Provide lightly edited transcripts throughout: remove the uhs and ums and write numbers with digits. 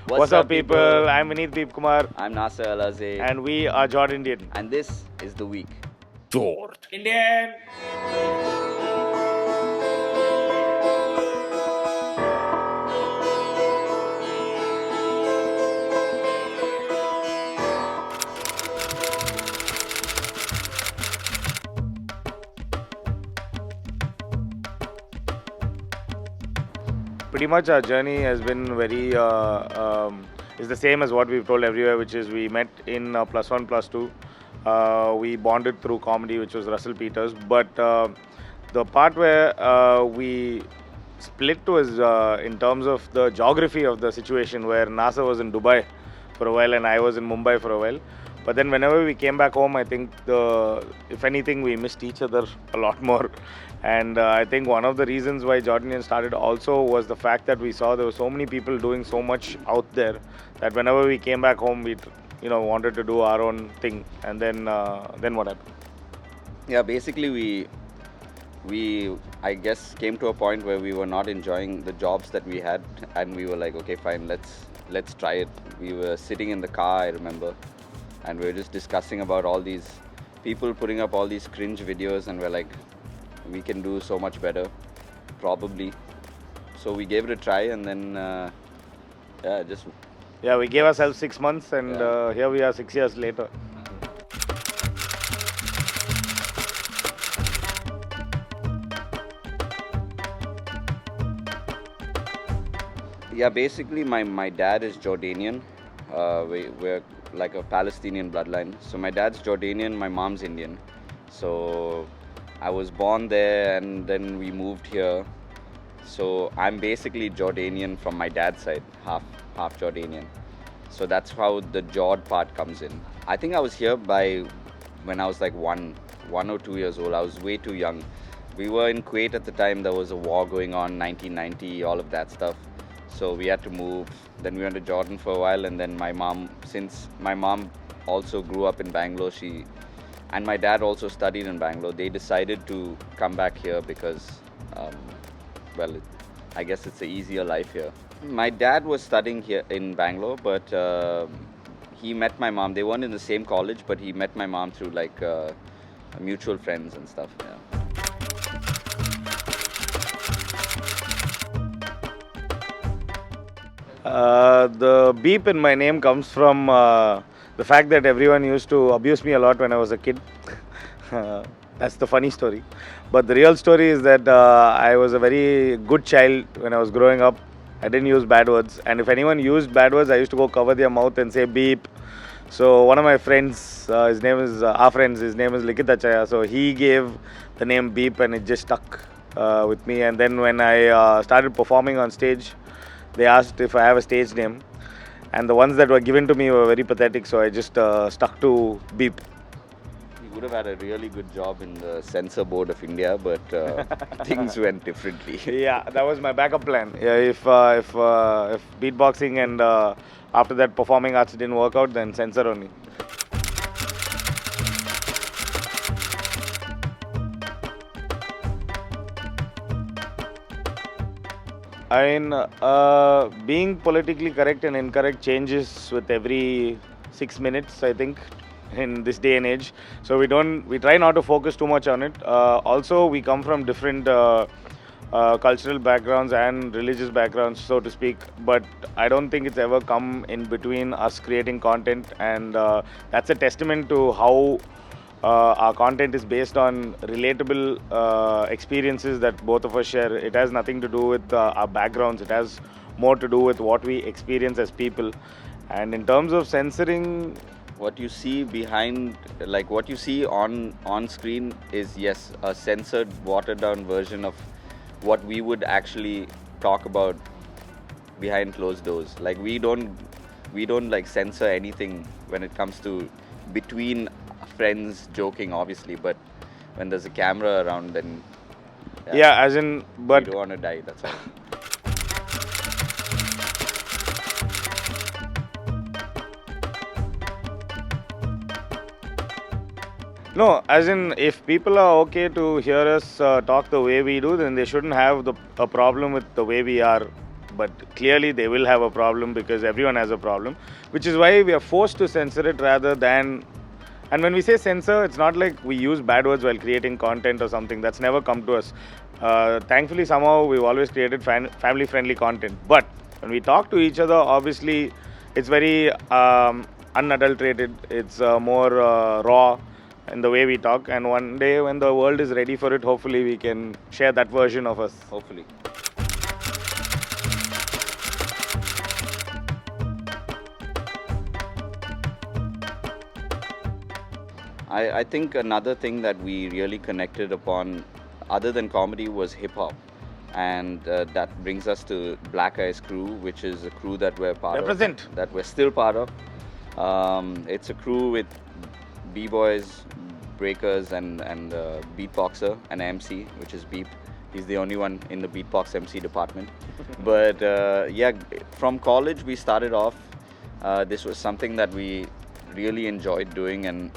What's up, people? I'm Vineeth Kumar, I'm Nasser Azzeh, and we are JordIndian. and this is the week. JordIndian. Pretty much our journey has been is the same as what we've told everywhere, which is we met in plus one, plus two. We bonded through comedy, which was Russell Peters. But the part where we split was in terms of the geography of the situation, where Nasser was in Dubai for a while and I was in Mumbai for a while. But then whenever we came back home, I think if anything, we missed each other a lot more. And I think one of the reasons why JordIndian started also was the fact that we saw there were so many people doing so much out there that whenever we came back home, we wanted to do our own thing. And then what happened? Yeah, basically we I guess came to a point where we were not enjoying the jobs that we had, and we were like, okay, fine, let's try it. We were sitting in the car, I remember, and we were just discussing about all these people putting up all these cringe videos, and we're like, we can do so much better, probably. So we gave it a try, and then we gave ourselves 6 months, and here we are 6 years later. Yeah, basically my dad is Jordanian. We're like a Palestinian bloodline. So my dad's Jordanian, my mom's Indian. So I was born there, and then we moved here. So I'm basically Jordanian from my dad's side, half Jordanian. So that's how the Jord part comes in. I think I was here when I was like one or 2 years old. I was way too young. We were in Kuwait at the time. There was a war going on, 1990, all of that stuff. So we had to move. Then we went to Jordan for a while, and then since my mom also grew up in Bangalore, and my dad also studied in Bangalore, they decided to come back here because, I guess it's an easier life here. My dad was studying here in Bangalore, but he met my mom. They weren't in the same college, but he met my mom through like mutual friends and stuff. Yeah. The beep in my name comes from the fact that everyone used to abuse me a lot when I was a kid. That's the funny story. But the real story is that I was a very good child when I was growing up. I didn't use bad words. And if anyone used bad words, I used to go cover their mouth and say beep. So one of my friends, his name is Likitachaya. So he gave the name beep, and it just stuck with me. And then when I started performing on stage, they asked if I have a stage name, and the ones that were given to me were very pathetic, so I just stuck to beep. You would have had a really good job in the censor board of India, but things went differently. Yeah, that was my backup plan. Yeah, if beatboxing and after that performing arts didn't work out, then censor only. I mean, being politically correct and incorrect changes with every 6 minutes, I think, in this day and age. So we try not to focus too much on it. Also, we come from different cultural backgrounds and religious backgrounds, so to speak. But I don't think it's ever come in between us creating content, and that's a testament to how our content is based on relatable experiences that both of us share. It has nothing to do with our backgrounds. It has more to do with what we experience as people. And in terms of censoring, what you see behind, like what you see on screen is, yes, a censored, watered down version of what we would actually talk about behind closed doors. Like we don't like censor anything when it comes to between friends joking, obviously, but when there's a camera around, then but you don't want to die, that's all. No, as in, if people are okay to hear us talk the way we do, then they shouldn't have a problem with the way we are but clearly they will have a problem because everyone has a problem, which is why we are forced to censor it rather than. And when we say censor, it's not like we use bad words while creating content or something. That's never come to us. Thankfully, somehow we've always created family-friendly content. But when we talk to each other, obviously, it's very unadulterated. It's more raw in the way we talk. And one day, when the world is ready for it, hopefully we can share that version of us. Hopefully. I think another thing that we really connected upon, other than comedy, was hip hop. And that brings us to Black Eyes Crew, which is a crew that we're part Represent. of. That we're still part of. It's a crew with b-boys, breakers, and beatboxer, and MC, which is Beep. He's the only one in the beatbox MC department. But yeah, from college we started off. This was something that we really enjoyed doing, and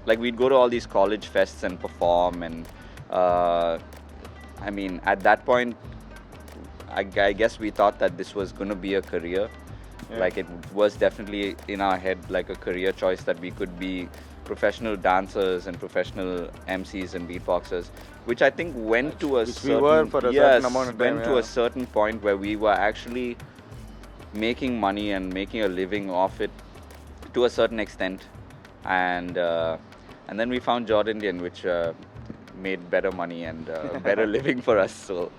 like we'd go to all these college fests and perform, and I mean, at that point, I guess we thought that this was going to be a career. Yeah. Like it was definitely in our head like a career choice that we could be professional dancers and professional MCs and beatboxers, which I think went to a certain, we were for a certain amount of time, went to a certain point where we were actually making money and making a living off it to a certain extent, and then we found JordIndian, which made better money and better living for us. So.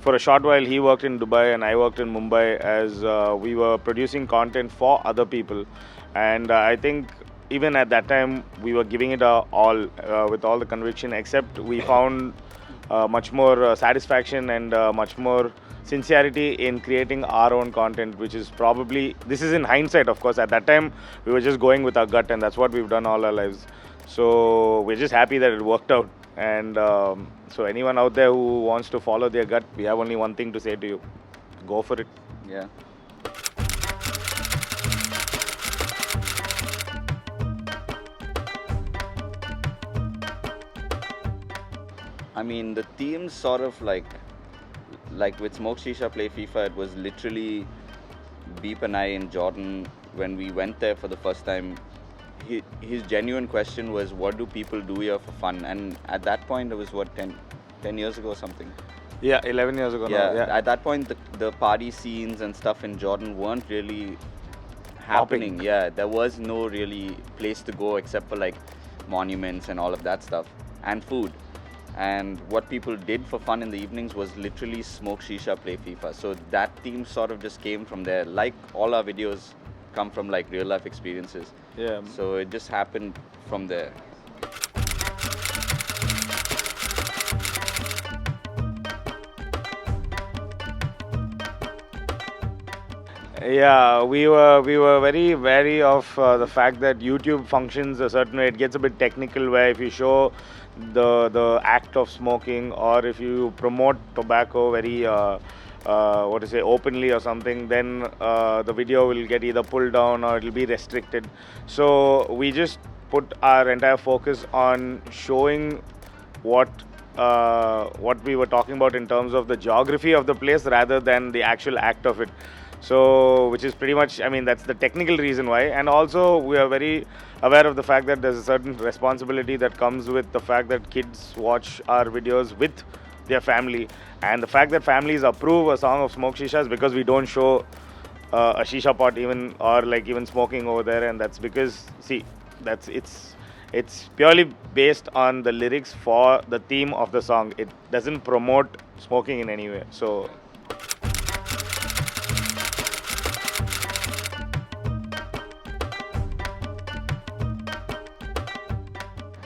For a short while, he worked in Dubai and I worked in Mumbai as we were producing content for other people. And I think even at that time, we were giving it all with all the conviction, except we found much more satisfaction and much more sincerity in creating our own content, which is probably, this is in hindsight, of course. At that time, we were just going with our gut, and that's what we've done all our lives. So we're just happy that it worked out. And so anyone out there who wants to follow their gut, we have only one thing to say to you: go for it. Yeah. I mean, the team sort of like with Smoke Shisha Play FIFA, it was literally Beep and I in Jordan. When we went there for the first time, his genuine question was, what do people do here for fun? And at that point, it was what, 10 years ago or something? Yeah, 11 years ago. Yeah, now. Yeah. At that point, the party scenes and stuff in Jordan weren't really happening. Hopping. Yeah, there was no really place to go except for like monuments and all of that stuff, and food. And what people did for fun in the evenings was literally Smoke Shisha, Play FIFA. So that theme sort of just came from there. Like all our videos come from like real life experiences. Yeah. So it just happened from there. Yeah, we were very wary of the fact that YouTube functions a certain way. It gets a bit technical, where if you show the act of smoking, or if you promote tobacco very openly or something, then the video will get either pulled down or it will be restricted. So we just put our entire focus on showing what we were talking about in terms of the geography of the place rather than the actual act of it. So, which is pretty much, I mean, that's the technical reason why. And also, we are very aware of the fact that there's a certain responsibility that comes with the fact that kids watch our videos with their family. And the fact that families approve a song of Smoke Shisha is because we don't show a shisha pot even, or like even smoking over there. And that's because, see, it's purely based on the lyrics for the theme of the song. It doesn't promote smoking in any way. So.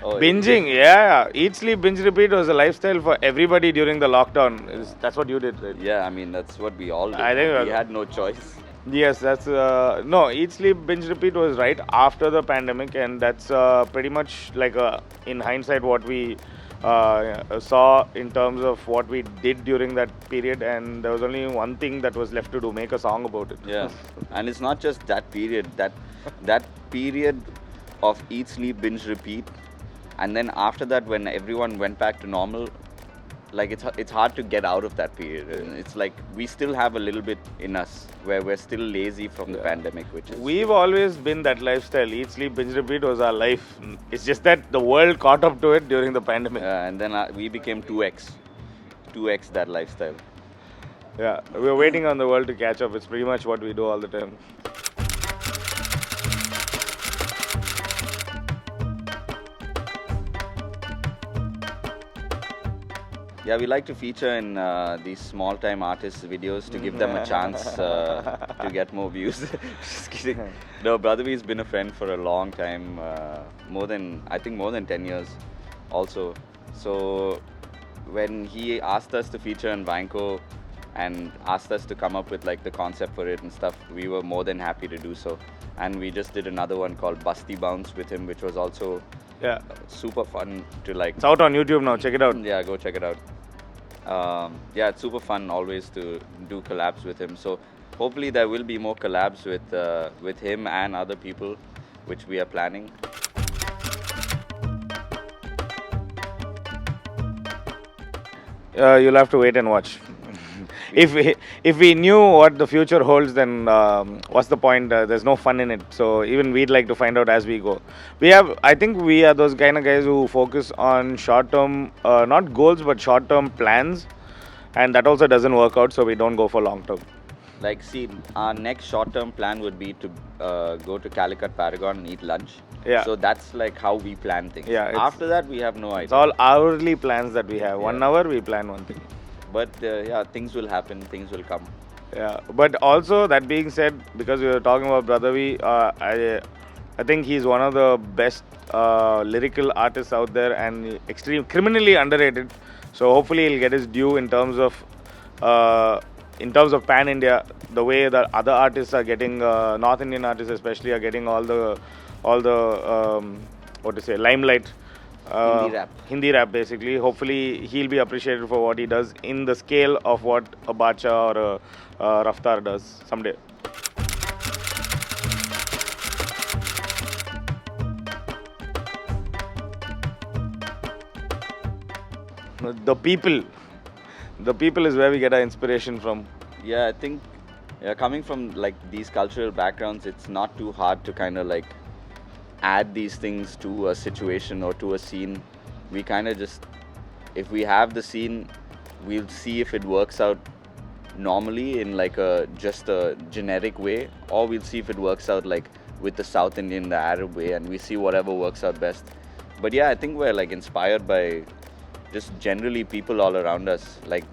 Oh, Binging, yeah. Eat, sleep, binge, repeat was a lifestyle for everybody during the lockdown. That's what you did, right? Yeah, I mean, that's what we all did. I think we had no choice. Yes, that's no. Eat, sleep, binge, repeat was right after the pandemic, and that's pretty much like in hindsight what we saw in terms of what we did during that period. And there was only one thing that was left to do: make a song about it. Yeah, and it's not just that period. That period of eat, sleep, binge, repeat, and then after that, when everyone went back to normal, like it's hard to get out of that period. And it's like we still have a little bit in us where we're still lazy from the pandemic, which is We've always been that lifestyle. Eat, sleep, binge, repeat was our life. It's just that the world caught up to it during the pandemic. and then we became 2x that lifestyle. Yeah, we're waiting on the world to catch up. It's pretty much what we do all the time. Yeah, we like to feature in these small-time artists' videos to give them a chance to get more views. Just kidding. No, Brothervee's been a friend for a long time, I think more than 10 years also. So when he asked us to feature in Vanco and asked us to come up with like the concept for it and stuff, we were more than happy to do so. And we just did another one called Busty Bounce with him, which was also super fun to like. It's out on YouTube now. Check it out. Yeah, go check it out. Yeah, it's super fun always to do collabs with him. So hopefully there will be more collabs with him and other people, which we are planning. You'll have to wait and watch. If we knew what the future holds, then what's the point? There's no fun in it. So even we'd like to find out as we go. I think we are those kind of guys who focus on short-term, not goals, but short-term plans, and that also doesn't work out. So we don't go for long-term. Like, see, our next short-term plan would be to go to Calicut Paragon and eat lunch. Yeah. So that's like how we plan things. Yeah. After that, we have no idea. It's all hourly plans that we have. 1 hour, we plan one thing. But yeah, things will happen, things will come. Yeah, but also that being said, because we were talking about Brothervee, I think he's one of the best lyrical artists out there and criminally underrated. So hopefully he'll get his due in terms of pan India, the way that other artists are getting, North Indian artists especially are getting all the limelight. Hindi rap basically. Hopefully he'll be appreciated for what he does in the scale of what a Bacha or a Raftar does someday. The people is where we get our inspiration from. Yeah, I think coming from like these cultural backgrounds, it's not too hard to kind of like add these things to a situation or to a scene. We kind of just, if we have the scene, we'll see if it works out normally in like just a generic way, or we'll see if it works out like with the South Indian, the Arab way, and we see whatever works out best. But yeah, I think we're like inspired by just generally people all around us. Like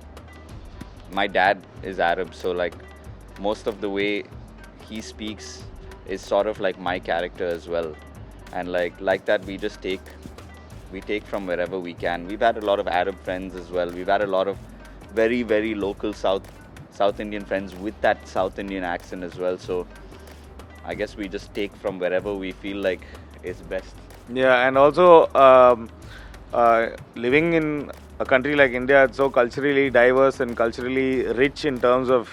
my dad is Arab, so like most of the way he speaks is sort of like my character as well. And like that, we take from wherever we can. We've had a lot of Arab friends as well. We've had a lot of very, very local South Indian friends with that South Indian accent as well. So I guess we just take from wherever we feel like is best. Yeah, and also living in a country like India, it's so culturally diverse and culturally rich in terms of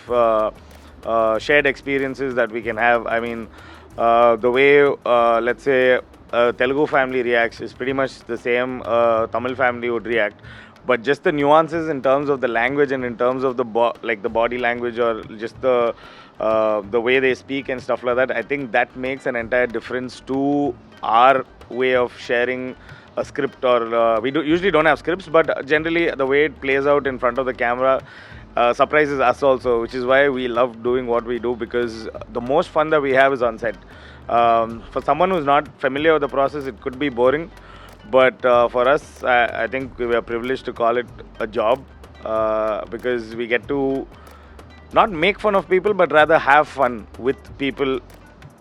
shared experiences that we can have. I mean, the way, let's say, a Telugu family reacts is pretty much the same Tamil family would react. But just the nuances in terms of the language and in terms of the body language or just the way they speak and stuff like that, I think that makes an entire difference to our way of sharing a script. Or we usually don't have scripts, but generally the way it plays out in front of the camera surprises us also, which is why we love doing what we do, because the most fun that we have is on set. For someone who's not familiar with the process, it could be boring, but for us, I think we are privileged to call it a job, because we get to not make fun of people, but rather have fun with people,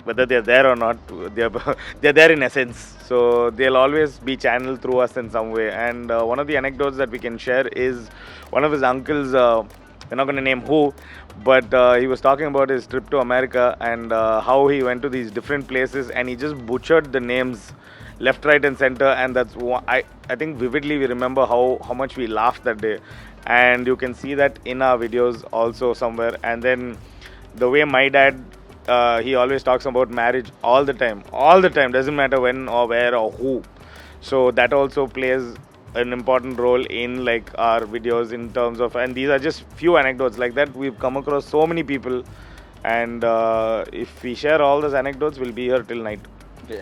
whether they're there or not. They're there in essence, so they'll always be channeled through us in some way. And one of the anecdotes that we can share is one of his uncles, we're not going to name who, but he was talking about his trip to America and how he went to these different places and he just butchered the names left, right and center. And that's I think vividly we remember how much we laughed that day. And you can see that in our videos also somewhere. And then the way my dad he always talks about marriage all the time, doesn't matter when or where or who. So that also plays an important role in like our videos in terms of, and these are just few anecdotes like that. We've come across so many people, and if we share all those anecdotes, we'll be here till night. Yeah.